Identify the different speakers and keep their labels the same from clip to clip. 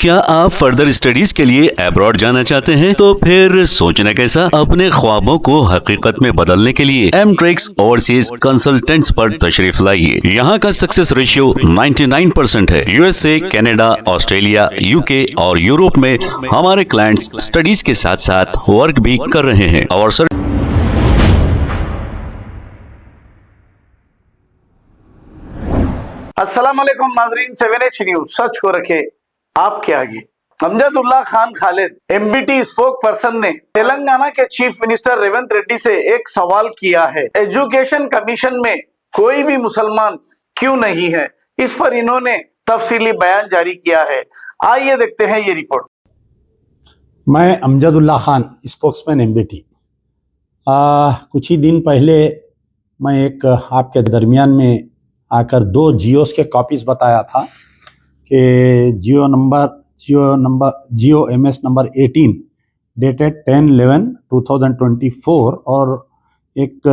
Speaker 1: क्या आप further studies के लिए अब्रॉड जाना चाहते हैं? तो फिर सोचना कैसा, अपने ख्वाबों को हकीकत में बदलने के लिए एमट्रिक्स ओवरसीज कंसल्टेंट्स पर तशरीफ लाइए। यहाँ का सक्सेस रेशियो 99% है। यूएसए, कनाडा, ऑस्ट्रेलिया, यूके और यूरोप में हमारे क्लाइंट्स स्टडीज के साथ साथ वर्क भी कर रहे हैं और सर
Speaker 2: अस्सलाम वालेकुम नाजरीन, 7H न्यूज सच को रखे आपके आगे। Amjadullah Khan Khalid MBT spoke person ने तेलंगाना के चीफ मिनिस्टर रेवंत रेड्डी से एक सवाल किया है, एजुकेशन कमीशन में कोई भी मुसलमान क्यों नहीं है। इस पर इन्होंने तफसीली बयान जारी किया है। आइए देखते हैं ये रिपोर्ट।
Speaker 3: मैं अमजदुल्ला खान, स्पोक्समैन एमबीटी। कुछ ही दिन पहले मैं एक आपके दरमियान में आकर 2 जियोस के कॉपीज़ बताया था कि जियो एमएस नंबर 18 डेटेड 10/11/2024 और एक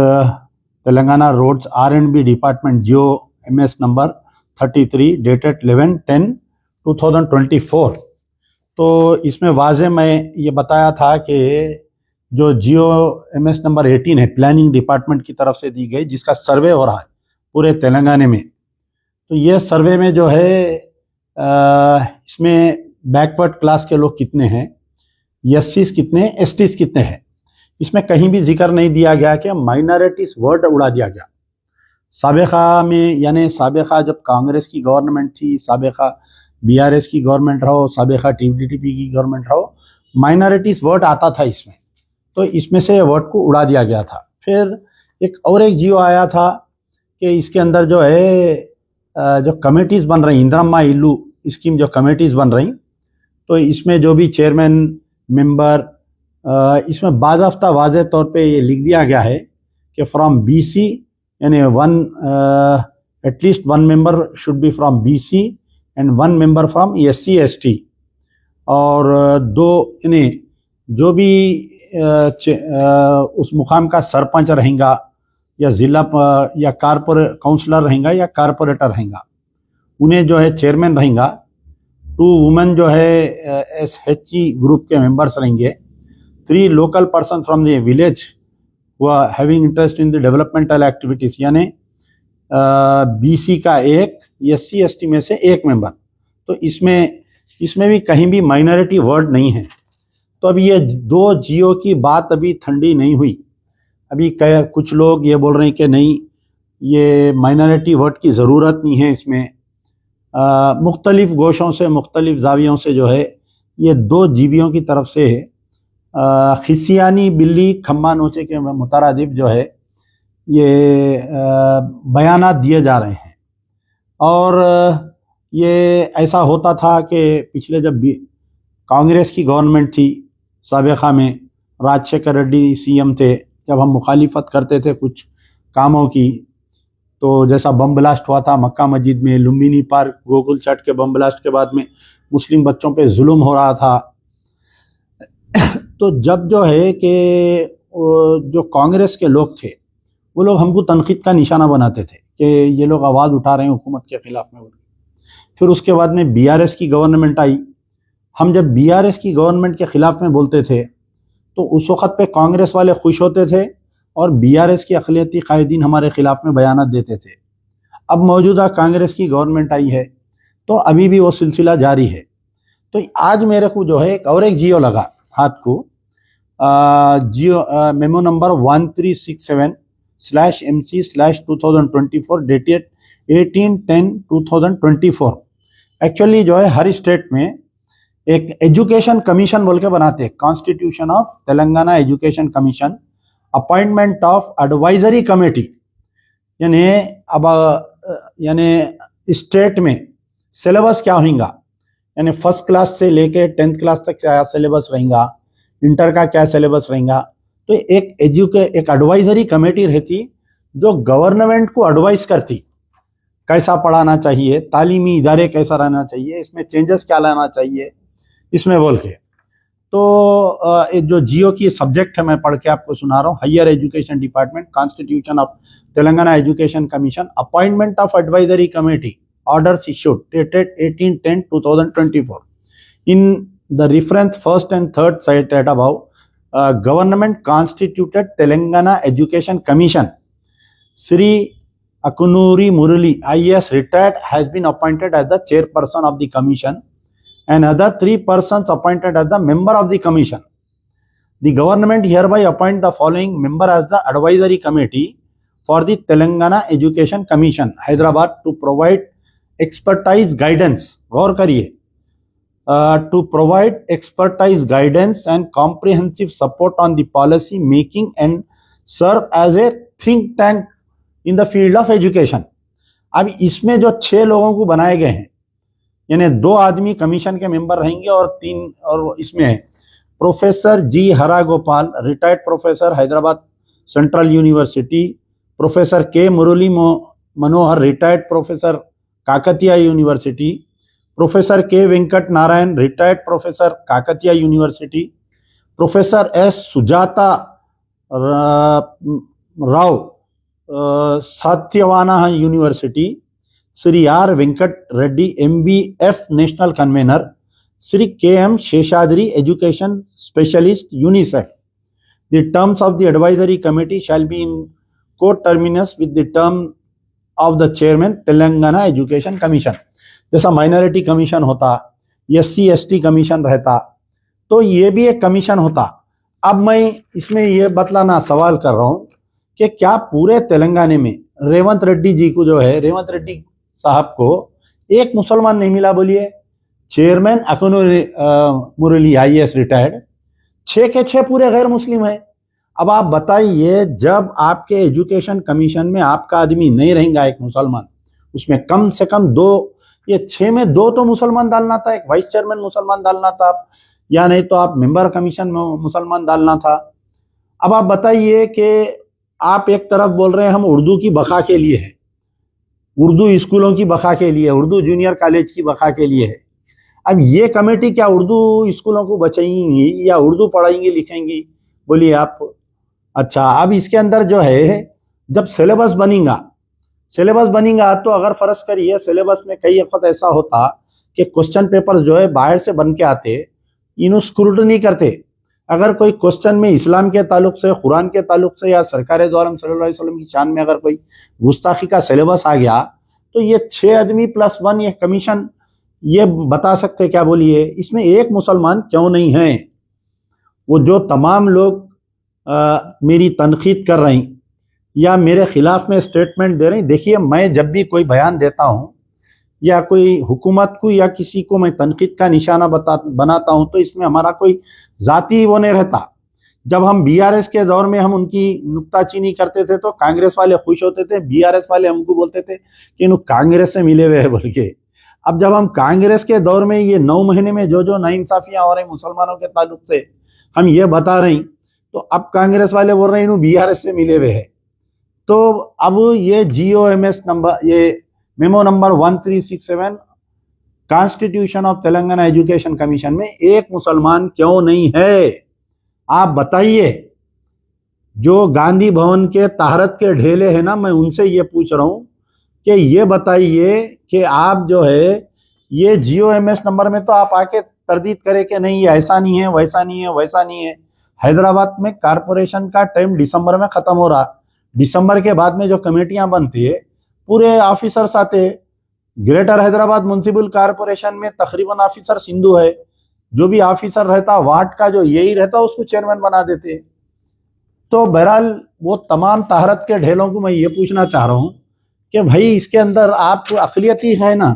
Speaker 3: तेलंगाना रोड्स R&B डिपार्टमेंट जियो एमएस नंबर 33 डेटेड 11/10/2024। तो इसमें वाज़े मैं ये बताया था कि जो जियो एमएस नंबर 18 है, प्लानिंग डिपार्टमेंट की तरफ से दी गई, जिसका सर्वे हो रहा है पूरे तेलंगाना में। तो ये सर्वे में जो है इसमें बैकवर्ड क्लास के लोग कितने हैं, एससीज कितने, एसटीज कितने हैं, इसमें कहीं भी जिक्र नहीं दिया गया कि माइनॉरिटीज वर्ड उड़ा दिया गया। साबिका में, यानी साबिका जब कांग्रेस की गवर्नमेंट थी, साबिका बीआरएस की गवर्नमेंट रहो, साबिका टीडीपी की गवर्नमेंट रहो, माइनॉरिटीज वर्ड आता था इसमें, तो इसमें से वर्ड को उड़ा दिया गया था। फिर एक जियो आया था कि इसके अंदर जो है जो कमेटीज़ बन रही, इंदिरम्मा इल्लू स्कीम जो कमेटीज़ बन रही, तो इसमें जो भी चेयरमैन मेंबर, इसमें बाज़ाफ्ता वाज़े तौर पे ये लिख दिया गया है कि फ्रॉम बीसी, यानी at least 1 member should be from BC and 1 member from SC ST, और 2 यानी जो भी उस मुकाम का सरपंच रहेगा या ज़िला या कारपोरेट काउंसलर रहेगा या कारपोरेटर रहेगा, उन्हें जो है चेयरमैन रहेगा। 2 वुमेन जो है SHG ग्रुप के मेंबर्स रहेंगे। 3 local person from the village हुआ having interest in the developmental activities, यानी BC का 1, SC ST में से 1 मेंबर। तो इसमें भी कहीं भी माइनॉरिटी वर्ड नहीं है। तो अभी ये 2 जियो की बात अभी ठंडी नहीं हुई। अभी कुछ लोग ये बोल रहे हैं कि नहीं, ये माइनॉरिटी वर्ड की ज़रूरत नहीं है इसमें। मुख्तलिफ़ गोशों से, मुख्तलिफ़ जावियों से जो है ये 2 जीवियों की तरफ से खिसियानी बिल्ली खम्बा नोचे के मुतरादिफ जो है ये बयानात दिए जा रहे हैं। और ये ऐसा होता था कि पिछले जब भी कांग्रेस की गवर्नमेंट थी, साबिका में राजशेखर रेड्डी सीएम थे, जब हम मुखालिफत करते थे कुछ कामों की, तो जैसा बम ब्लास्ट हुआ था मक्का मस्जिद में, लुम्बिनी पार्क, गोकुल चाट के बम ब्लास्ट के बाद में मुस्लिम बच्चों पे जुल्म हो रहा था। तो जब जो है कि जो कांग्रेस के लोग थे वो लोग हमको तनकीद का निशाना बनाते थे कि ये लोग आवाज़ उठा रहे हैं हुकूमत के ख़िलाफ़ में। फिर उसके बाद में बीआरएस की गवर्नमेंट आई। हम जब बीआरएस की गवर्नमेंट के ख़िलाफ़ में बोलते थे तो उस वक़्त पे कांग्रेस वाले खुश होते थे और बीआरएस के अक़लियती कायदीन हमारे ख़िलाफ़ में बयानात देते थे। अब मौजूदा कांग्रेस की गवर्नमेंट आई है तो अभी भी वो सिलसिला जारी है। तो आज मेरे को जो है एक जियो लगा हाथ को, GO memo number 1367/MC/2024 dated 18/10/2024। Actually जो है हर स्टेट में एक एजुकेशन कमीशन बोल के बनाते हैं, constitution of Telangana education commission, appointment of advisory committee. यानी अब स्टेट में सिलेबस क्या होगा, यानी फर्स्ट क्लास से लेके 10th क्लास तक क्या सिलेबस रहेगा, इंटर का क्या सिलेबस रहेगा। तो एक एडवाइजरी कमेटी रहती जो गवर्नमेंट को एडवाइस करती, कैसा पढ़ाना चाहिए, तालीमी इदारे कैसा रहना चाहिए, इसमें चेंजेस क्या लाना चाहिए, इसमें बोल के। तो जो जियो की सब्जेक्ट है मैं पढ़ के आपको सुना रहा हूँ, higher education department, constitution of Telangana education commission, appointment of advisory committee, orders issued dated 18/10/2024। In the reference first and third cited above, government constituted Telangana Education Commission. Sri Akunuri Murali, IAS retired, has been appointed as the chairperson of the commission, and other 3 persons appointed as the member of the commission. The government hereby appoint the following member as the advisory committee for the Telangana Education Commission, Hyderabad, to provide expertise guidance. गौर करिए, to provide expertise guidance and comprehensive support on the policy making and serve as a think tank in the field of education. अब इसमें जो 6 लोगों को बनाए गए हैं, यानी 2 आदमी कमीशन के मेंबर रहेंगे और इसमें है professor G Hara Gopal, retired professor, Hyderabad central university, professor K Murali Manohar, retired professor, Kakatiya university, professor K Venkat Narayan, retired professor, Kakatiya university, professor S Sujatha Rao, Satyavana university, Shri R Venkat Reddy, MBF national convener, Shri KM Seshadri, education specialist, UNICEF. The terms of the advisory committee shall be in coterminous with the term of the chairman, Telangana education commission. जैसा minority commission होता, SC/ST commission रहता, तो ये भी एक commission होता. अब मैं इसमें ये बतलाना सवाल कर रहा हूँ कि क्या पूरे तेलंगाना में रेवंत रेड्डी जी को जो है, रेवंत रेड्डी साहब को एक मुसलमान नहीं मिला? बोलिए. चेयरमैन अकुनुरी मुरली, IAS रिटायर्ड, 6 के 6 पूरे गैर मुस्लिम है. अब आप बताइए, जब आपके एजुकेशन कमीशन में आपका आदमी नहीं रहेगा एक मुसलमान, उसमें कम से कम 2, ये 6 में 2 तो मुसलमान डालना था, एक वाइस चेयरमैन मुसलमान डालना था, या नहीं तो आप मेंबर कमीशन में मुसलमान डालना था. अब आप बताइए कि आप एक तरफ बोल रहे हैं हम उर्दू की बका के लिए है, उर्दू स्कूलों की बका के लिए, उर्दू जूनियर कॉलेज की बका के लिए है. अब ये कमेटी क्या उर्दू स्कूलों को बचाएंगी या उर्दू पढ़ाएंगी लिखेंगी? बोलिए आप. अच्छा, अब इसके अंदर जो है, जब सिलेबस बनेगा तो अगर फर्ज करिए सिलेबस में कई वक्त ऐसा होता कि क्वेश्चन पेपर्स जो है बाहर से बन के आते, इन्हों स्क्रूटनी करते. अगर कोई क्वेश्चन में इस्लाम के ताल्लुक से, कुरान के ताल्लुक से या सरकार दो आलम सल्लल्लाहु अलैहि वसल्लम की शान में अगर कोई गुस्ताखी का सिलेबस आ गया, तो ये 6 आदमी प्लस 1 ये कमीशन ये बता सकते क्या? बोलिए, इसमें एक मुसलमान क्यों नहीं है? वो जो तमाम लोग मेरी तनकीद कर रहे हैं या मेरे खिलाफ में स्टेटमेंट दे रहे हैं, देखिए मैं जब भी कोई बयान देता हूँ या कोई हुकूमत को या किसी को मैं तनकीद का निशाना बनाता हूँ, तो इसमें हमारा कोई जाती वो नहीं रहता. जब हम BRS के दौर में हम उनकी नुक्ताचीनी करते थे तो कांग्रेस वाले खुश होते थे, BRS वाले हमको बोलते थे कि इन कांग्रेस से मिले हुए हैं बोल के. अब जब हम कांग्रेस के दौर में ये 9 महीने में जो नाइंसाफियां हो रही मुसलमानों के ताल्लुक से हम ये बता रहे हैं, तो अब कांग्रेस वाले बोल रहे हैं इन BRS से मिले हुए हैं. तो अब ये GOMS नंबर, ये memo number 1367 constitution of Telangana education commission में एक मुसलमान क्यों नहीं है? आप बताइए. जो गांधी भवन के ताहरत के ढेले हैं ना, मैं उनसे ये पूछ रहा हूँ कि ये बताइए कि आप जो है ये GOMS नंबर में तो आप आके तरदीद करें कि नहीं ये ऐसा नहीं है, वैसा नहीं है, वैसा नहीं है. हैदराबाद में कारपोरेशन का टाइम दिसंबर में खत्म हो रहा. दिसंबर के बाद में जो कमेटियां बनती है, पूरे ऑफिसर्स आते हैं. ग्रेटर हैदराबाद म्युनिसिपल कारपोरेशन में तकरीबन ऑफिसर हिंदू है. जो भी ऑफिसर रहता वार्ड का जो यही रहता उसको चेयरमैन बना देते. तो बहरहाल वो तमाम ताहरत के ढेलों को मैं ये पूछना चाह रहा हूँ कि भाई इसके अंदर आप अक़लियती है ना.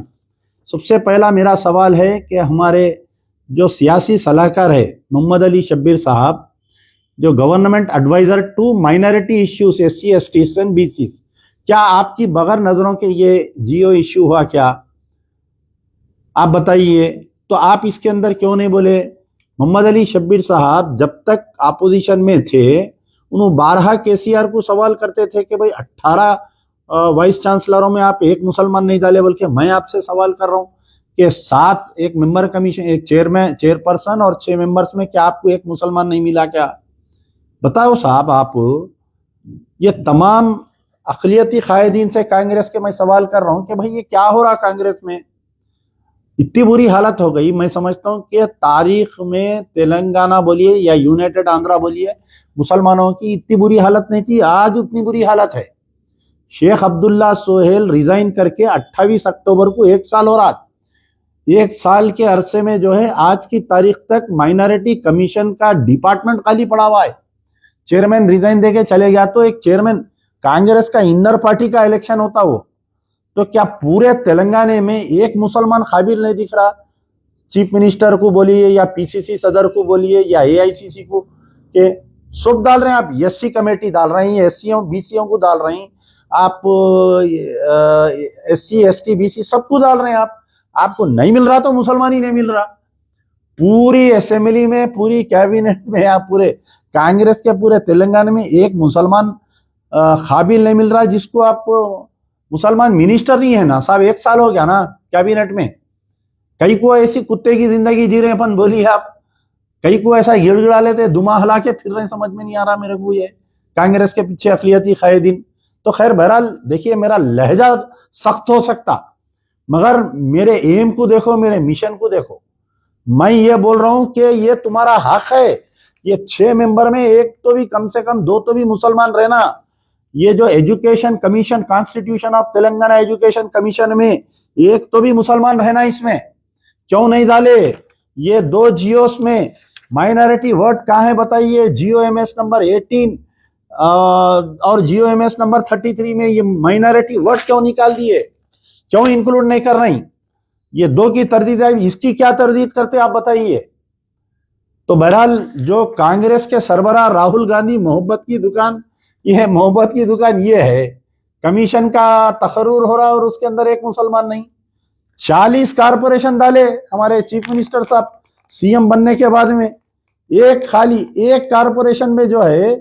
Speaker 3: सबसे पहला मेरा सवाल है कि हमारे जो सियासी सलाहकार है मोहम्मद अली शब्बीर साहब, जो government adviser to minority issues SC/ST and BCs, क्या आपकी बगैर नजरों के ये GO इश्यू हुआ क्या? आप बताइए. तो आप इसके अंदर क्यों नहीं बोले? मोहम्मद अली शब्बीर साहब जब तक अपोजिशन में थे, उन्होंने 12 KCR को सवाल करते थे कि भाई 18 वाइस चांसलरों में आप एक मुसलमान नहीं डाले, बल्कि मैं आपसे सवाल कर रहा हूँ कि 7 एक मेंबर कमीशन, एक चेयरपर्सन और 6 मेंबर्स में क्या आपको एक मुसलमान नहीं मिला क्या? बताओ साहब. आप ये तमाम अक़लियती कायदीन से कांग्रेस के मैं सवाल कर रहा हूँ कि भाई ये क्या हो रहा कांग्रेस में? इतनी बुरी हालत हो गई, मैं समझता हूँ कि तारीख में तेलंगाना बोलिए या यूनाइटेड आंध्रा बोलिए, मुसलमानों की इतनी बुरी हालत नहीं थी, आज उतनी बुरी हालत है। शेख अब्दुल्ला सोहेल रिजाइन करके 28 अक्टूबर को 1 साल हो रहा। 1 साल के अरसे में जो है आज की तारीख तक माइनॉरिटी कमीशन का डिपार्टमेंट खाली पड़ा हुआ है। चेयरमैन रिजाइन देके चले गया तो एक चेयरमैन कांग्रेस का इनर पार्टी का इलेक्शन होता हो तो क्या पूरे तेलंगाना में एक मुसलमान काबिल नहीं दिख रहा? चीफ मिनिस्टर को बोलिए या पीसीसी सदर को बोलिए या एआईसीसी को, के सब डाल रहे हैं आप, एससी कमेटी डाल रहे हैं, एससीओ बीसीओ को डाल रहे हैं आप, एससी एसटी बीसी सबको डाल रहे हैं आप। आपको नहीं मिल रहा तो मुसलमान ही नहीं मिल रहा। पूरी असेंबली में, पूरी कैबिनेट में, आप पूरे कांग्रेस के पूरे तेलंगाना में एक मुसलमान काबिल नहीं मिल रहा जिसको आप मुसलमान मिनिस्टर नहीं है ना साहब। 1 साल हो गया ना कैबिनेट में। कई को ऐसी कुत्ते की जिंदगी जी रहे अपन बोलिए आप, कई को ऐसा गिड़गिड़ा लेते, दुमा हला के फिर रहे, समझ में नहीं आ रहा मेरे को ये कांग्रेस के पीछे अखिलियती कायदीन। तो खैर बहरहाल देखिए, मेरा लहजा सख्त हो सकता मगर मेरे एम को देखो, मेरे मिशन को देखो। मैं ये बोल रहा हूं कि ये तुम्हारा हक है, ये 6 मेंबर में एक तो भी, कम से कम 2 तो भी मुसलमान रहना। ये जो education commission, constitution of Telangana education commission में एक तो भी मुसलमान रहना, इसमें क्यों नहीं डाले? ये 2 जियोस में माइनॉरिटी वर्ड कहाँ है बताइए? जीओएमएस नंबर 18 और जीओएमएस नंबर 33 में ये माइनॉरिटी वर्ड क्यों निकाल दिए? क्यों इंक्लूड नहीं कर रही? ये 2 की तरदीद है, इसकी क्या तरदीद करते आप बताइए? तो बहरहाल जो कांग्रेस के सरबराह राहुल गांधी, मोहब्बत की दुकान, यह मोहब्बत की दुकान ये है, कमीशन का तकर्रुर हो रहा और उसके अंदर एक मुसलमान नहीं। 40 कारपोरेशन डाले हमारे चीफ मिनिस्टर साहब सीएम बनने के बाद में, एक खाली एक कारपोरेशन में जो है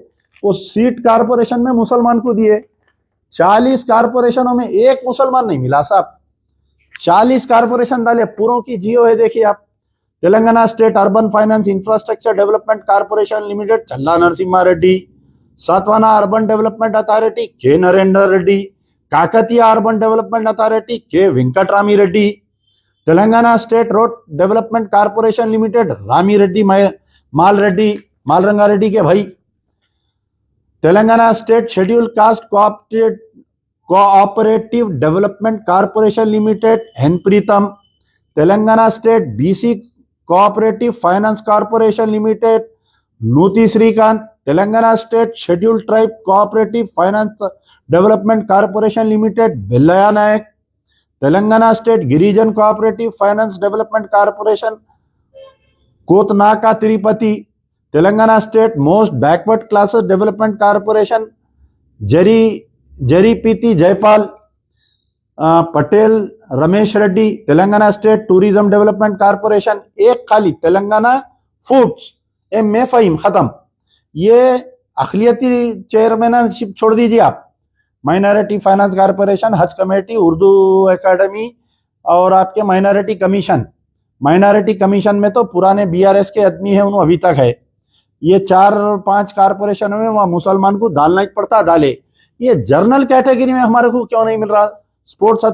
Speaker 3: वो सीट कारपोरेशन में मुसलमान को दिए। 40 कारपोरेशनों में एक मुसलमान नहीं मिला साहब। 40 कारपोरेशन डाले, पूरों की जियो है देखिए आप। Telangana state urban finance infrastructure development corporation limited Challa Narasimha Reddy, Satavana urban development authority K Narendra Reddy, Kakatiya urban development authority K Venkatarami Reddy, Telangana state road development corporation limited Rami Reddy Mal Reddy, Malranga Reddy K भाई, Telangana state schedule caste cooperative development corporation limited Henpreetam, Telangana state BC cooperative finance corporation limited Nuti Srikanth, Telangana state schedule tribe cooperative finance development corporation limited बिल्लया Nayak, Telangana state Girijan cooperative finance development corporation Kotanaka Tirupati, Telangana state most backward classes development corporation Jaripiti Jaipal Patel Ramesh Reddy, Telangana state tourism development corporation एक खाली Telangana foods में फ़हीम खत्म। ये अखिलियती chairmanship छोड़ दीजिए आप, minority finance corporation, हज committee, Urdu academy और आपके माइनॉरिटी कमीशन। माइनॉरिटी कमीशन में तो पुराने बीआरएस के आदमी है, उन्होंने अभी तक है। ये 4-5 कारपोरेशन में वहां मुसलमान को डालना ही पड़ता, डाले। ये जर्नल कैटेगरी में हमारे को क्यों नहीं मिल रहा? Sports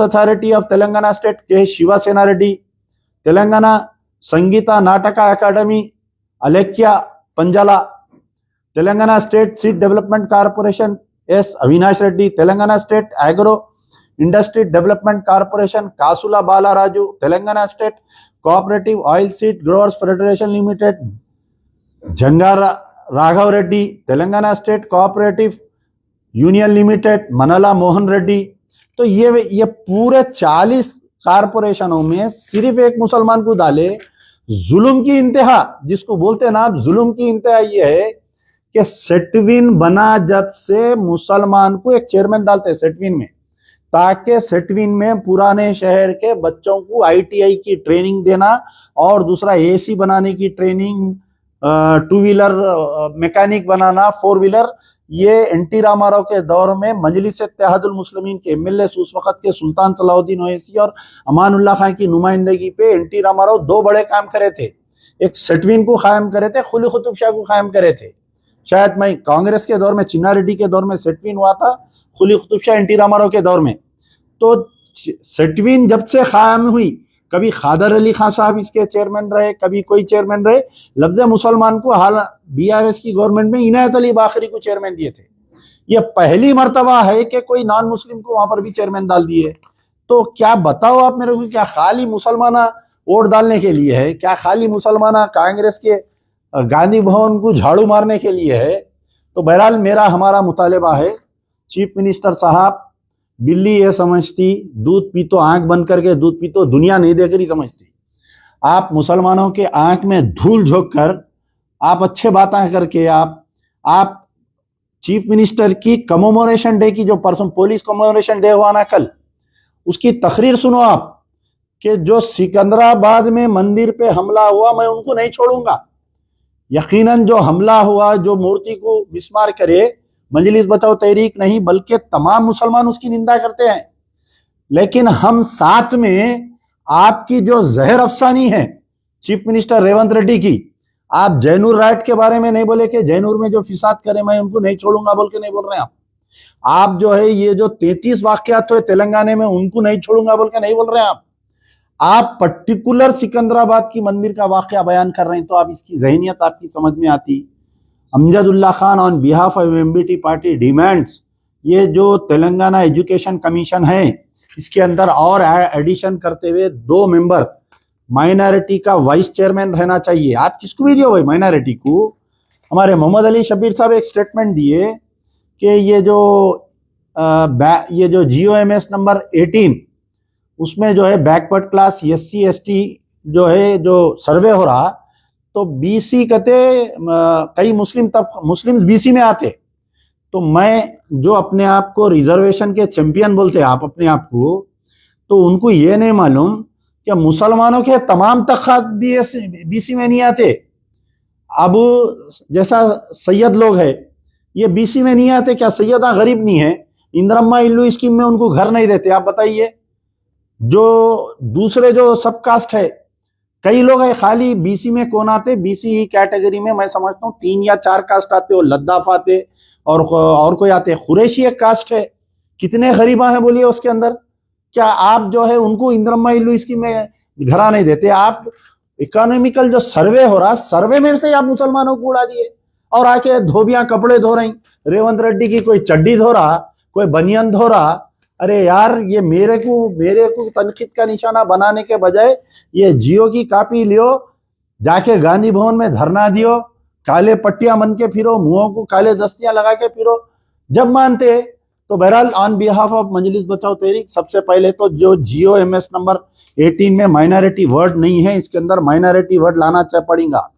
Speaker 3: authority of Telangana state K Shivasena Reddy, Telangana Sangeeta Nataka Akademi Alekhya Panjala, Telangana state seed development corporation S Avinash Reddy, Telangana state agro industry development corporation Kasula Balaraju, Telangana state cooperative oil seed growers federation limited Jangara Raghav Reddy, Telangana state cooperative union limited Manala Mohan Reddy. तो ये पूरे 40 कारपोरेशनों में सिर्फ एक मुसलमान को डाले। जुल्म की इंतहा जिसको बोलते हैं ना आप, जुल्म की इंतहा ये है कि सेटविन बना जब से मुसलमान को एक चेयरमैन डालते हैं सेटविन में, ताकि सेटविन में पुराने शहर के बच्चों को आईटीआई की ट्रेनिंग देना और दूसरा एसी बनाने की ट्रेनिंग, 2 व्हीलर मैकेनिक बनाना, 4 व्हीलर। ये एनटी रामाराव के दौर में मजलिस इत्तेहादुल मुस्लिमीन के एमएलए उस वक्त के सुल्तान सलाउद्दीन ओवैसी और अमानुल्लाह खान की नुमाइंदगी पे एनटी रामाराव 2 बड़े काम करे थे। एक सेटविन को कायम करे थे, कुली कुतुब शाह को कायम करे थे। शायद मैं कांग्रेस के दौर में, चिन्ना रेड्डी के दौर में सेटविन हुआ था, कुली कुतुब शाह एनटी रामाराव के दौर में। तो सेटवीन जब से कायम हुई, कभी खादर अली खान साहब इसके चेयरमैन रहे, कभी कोई चेयरमैन रहे, लफ्ज मुसलमान को हाल बीआरएस की गवर्नमेंट में इनायत अली बाखरी को चेयरमैन दिए थे। यह पहली मर्तबा है कि कोई नॉन मुस्लिम को वहां पर भी चेयरमैन डाल दिए। तो क्या बताओ आप मेरे को, क्या खाली मुसलमाना वोट डालने के लिए है? क्या खाली मुसलमाना कांग्रेस के गांधी भवन को झाड़ू मारने के लिए है? तो बहरहाल हमारा मुतालबा है, चीफ मिनिस्टर साहब, बिल्ली ये समझती दूध पी तो आंख बंद करके दूध पी तो दुनिया नहीं देख रही समझती। आप मुसलमानों के आंख में धूल झोंक कर, आप अच्छे बातें करके, आप चीफ मिनिस्टर की कमोमोरेशन डे की, जो परसों पुलिस कमोमोरेशन डे हुआ ना कल, उसकी तकरीर सुनो आप, कि जो सिकंदराबाद में मंदिर पे हमला हुआ, मैं उनको नहीं छोड़ूंगा। यकीनन जो हमला हुआ, जो मूर्ति को मिसमार करे, मजलिस बचाओ तहरीक नहीं बल्कि तमाम मुसलमान उसकी निंदा करते हैं। लेकिन हम साथ में आपकी जो जहर अफसानी है चीफ मिनिस्टर रेवंत रेड्डी की, आप जैनूर राइट के बारे में नहीं बोले कि जैनूर में जो फिसाद करे मैं उनको नहीं छोड़ूंगा बोल के नहीं बोल रहे हैं आप जो है ये जो 33 वाकयात हुए तेलंगाना में उनको नहीं छोड़ूंगा बोल के नहीं बोल रहे हैं आप पर्टिकुलर सिकंदराबाद की मंदिर का वाकया बयान कर रहे हैं। तो आप इसकी जहनियत आपकी समझ में आती। Amjadullah Khan on behalf of MBT party demands, ये जो तेलंगाना एजुकेशन कमीशन है इसके अंदर और एडिशन करते हुए 2 मेंबर माइनॉरिटी का वाइस चेयरमैन रहना चाहिए। आप किसको भी दियो भाई माइनॉरिटी को? हमारे मोहम्मद अली शबीर साहब एक स्टेटमेंट दिए कि ये जो GOMS नंबर 18 उसमें जो है बैकवर्ड क्लास SC ST जो है जो सर्वे हो रहा, तो BC कहते कई मुस्लिम BC में आते। तो मैं जो अपने आप को रिजर्वेशन के चैंपियन बोलते हैं आप अपने आप को, तो उनको ये नहीं मालूम कि मुसलमानों के तमाम तख्त BC में नहीं आते। अब जैसा सैयद लोग है ये BC में नहीं आते, क्या सैयदा गरीब नहीं है? इंदिरम्मा इल्लू स्कीम में उनको घर नहीं देते। आप बताइए, जो दूसरे जो सब कास्ट है कई लोग है, खाली BC में कौन आते? BC कैटेगरी में मैं समझता हूँ 3 या 4 कास्ट आते, और लद्दाफ आते और कोई आते। कुरैशी एक कास्ट है, कितने गरीबा हैं बोलिए उसके अंदर। क्या आप जो है उनको इंदिरम्मा इल्लू स्कीम में घरा नहीं देते? आप इकोनॉमिकल जो सर्वे हो रहा, सर्वे में से आप मुसलमानों को उड़ा दिए और आके धोबियां कपड़े धो रही। रेवंत रेड्डी की कोई चड्डी धो रहा, कोई बनियान धो रहा। अरे यार, ये मेरे को तनकीद का निशाना बनाने के बजाय ये जियो की कॉपी लियो, जाके गांधी भवन में धरना दियो, काले पट्टियां मन के फिरो, मुंहों को काले दस्तियां लगा के फिरो, जब मानते। तो बहरहाल ऑन बिहाफ ऑफ मजलिस बचाओ तहरीक, सबसे पहले तो जो GOMS नंबर 18 में माइनॉरिटी वर्ड नहीं है, इसके अंदर माइनॉरिटी वर्ड लाना पड़ेगा।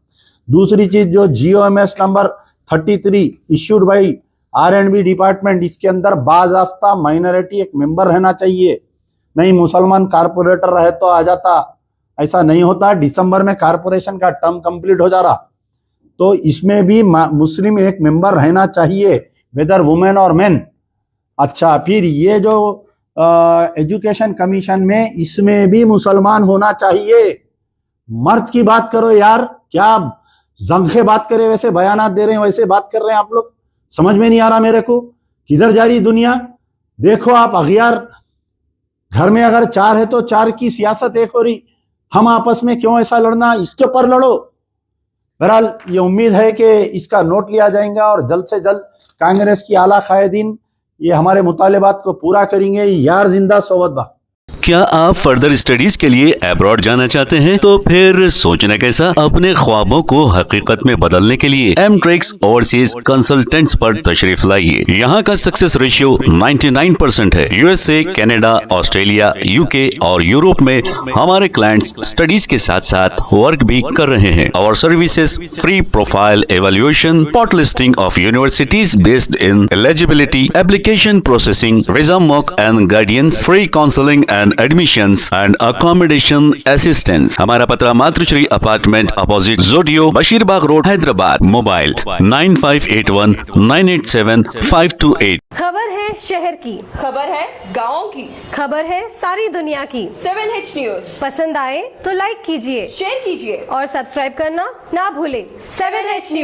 Speaker 3: दूसरी चीज, जो GOMS number 33 issued by R&B department, इसके अंदर बाज़ाफ्ता माइनॉरिटी एक मेंबर रहना चाहिए। नहीं मुसलमान कारपोरेटर रहे तो आ जाता, ऐसा नहीं होता। दिसंबर में कारपोरेशन का टर्म कंप्लीट हो जा रहा, तो इसमें भी मुस्लिम एक मेंबर रहना चाहिए, वेदर वुमेन और मेन। अच्छा, फिर ये जो एजुकेशन कमीशन में, इसमें भी मुसलमान होना चाहिए। मर्द की बात करो यार, क्या जंखे बात करे वैसे बयानात दे रहे हैं, वैसे बात कर रहे हैं आप लोग। समझ में नहीं आ रहा मेरे को, किधर जा रही दुनिया। देखो आप अगयार, घर में अगर 4 है तो 4 की सियासत एक हो रही, हम आपस में क्यों ऐसा लड़ना, इसके ऊपर लड़ो। बहरहाल ये उम्मीद है कि इसका नोट लिया जाएगा और जल्द से जल्द कांग्रेस की आला कायदीन ये हमारे मुतालिबात को पूरा करेंगे। यार जिंदा सोवत बा।
Speaker 1: क्या आप फर्दर स्टडीज के लिए अब्रॉड जाना चाहते हैं? तो फिर सोचना कैसा, अपने ख्वाबों को हकीकत में बदलने के लिए एमट्रिक्स ओवरसीज कंसल्टेंट्स पर तशरीफ लाइए। यहाँ का सक्सेस रेशियो 99% है। USA, कनाडा, ऑस्ट्रेलिया, UK और यूरोप में हमारे क्लाइंट्स स्टडीज के साथ साथ वर्क भी कर रहे हैं। और services free profile evaluation, spot listing of universities based in eligibility, application processing, visa mock and guidance, free counselling and admissions and accommodation assistance. हमारा पता मातृश्री अपार्टमेंट अपोजिट जोडियो, बशीरबाग रोड, हैदराबाद। मोबाइल 9581987528।
Speaker 4: खबर है शहर की,
Speaker 5: खबर है गाँव की,
Speaker 4: खबर है सारी दुनिया की।
Speaker 5: 7H न्यूज
Speaker 4: पसंद आए तो लाइक कीजिए,
Speaker 5: शेयर कीजिए
Speaker 4: और सब्सक्राइब करना ना भूले।
Speaker 5: 7H news.